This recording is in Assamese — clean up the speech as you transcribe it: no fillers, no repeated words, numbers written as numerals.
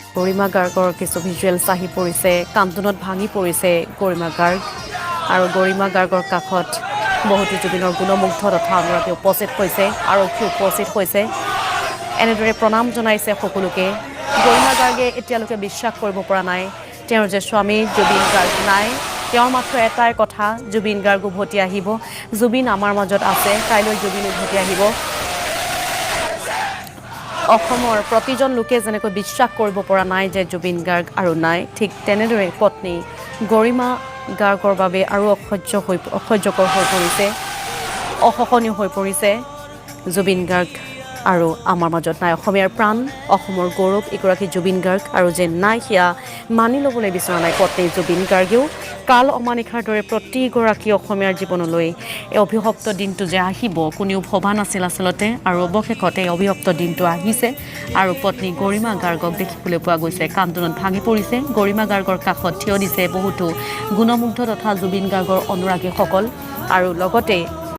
গৰিমা গাৰ্গৰ কিছু ভিজুৱেলছ আহি পৰিছে কান্দোনত ভাঙি পৰিছে গৰিমা গাৰ্গ আৰু গৰিমা গাৰ্গৰ কাষত বহুতো জুবিনৰ গুণমুগ্ধ তথা অনুৰাগী উপস্থিত হৈছে আৰক্ষী উপস্থিত হৈছে এনেদৰে প্ৰণাম জনাইছে সকলোকে গৰিমা গাৰ্গে এতিয়ালৈকে বিশ্বাস কৰিব পৰা নাই তেওঁৰ যে স্বামী জুবিন গাৰ্গ নাই তেওঁৰ মাত্ৰ এটাই কথা জুবিন গাৰ্গ উভতি আহিব জুবিন আমাৰ মাজত আছে কাইলৈ জুবিন উভতি আহিব অসমৰ প্ৰতিজন লোকে যেনেকৈ বিশ্বাস কৰিব পৰা নাই যে জুবিন গাৰ্গ আৰু নাই ঠিক তেনেদৰে পত্নী গৰিমা গাৰ্গৰ বাবে আৰু অসহ্যকৰ হৈ পৰিছে অসহনীয় হৈ পৰিছে জুবিন গাৰ্গ আৰু আমাৰ মাজত নাই অসমীয়াৰ প্ৰাণ অসমৰ গৌৰৱ এগৰাকী জুবিন গাৰ্গ আৰু যে নাই সেয়া মানি ল'বলৈ বিচৰা নাই পত্নী জুবিন গাৰ্গেও কাল অমানিশাৰ দৰে প্ৰতিগৰাকী অসমীয়াৰ জীৱনলৈ এই অভিশপ্ত দিনটো যে আহিব কোনেও ভবা নাছিল আচলতে আৰু অৱশেষত এই অভিশপ্ত দিনটো আহিছে আৰু পত্নী গৰিমা গাৰ্গক দেখিবলৈ পোৱা গৈছে কান্দোনত ভাঙি পৰিছে গৰিমা গাৰ্গৰ কাষত থিয় দিছে বহুতো গুণমুগ্ধ তথা জুবিন গাৰ্গৰ অনুৰাগীসকল আৰু লগতে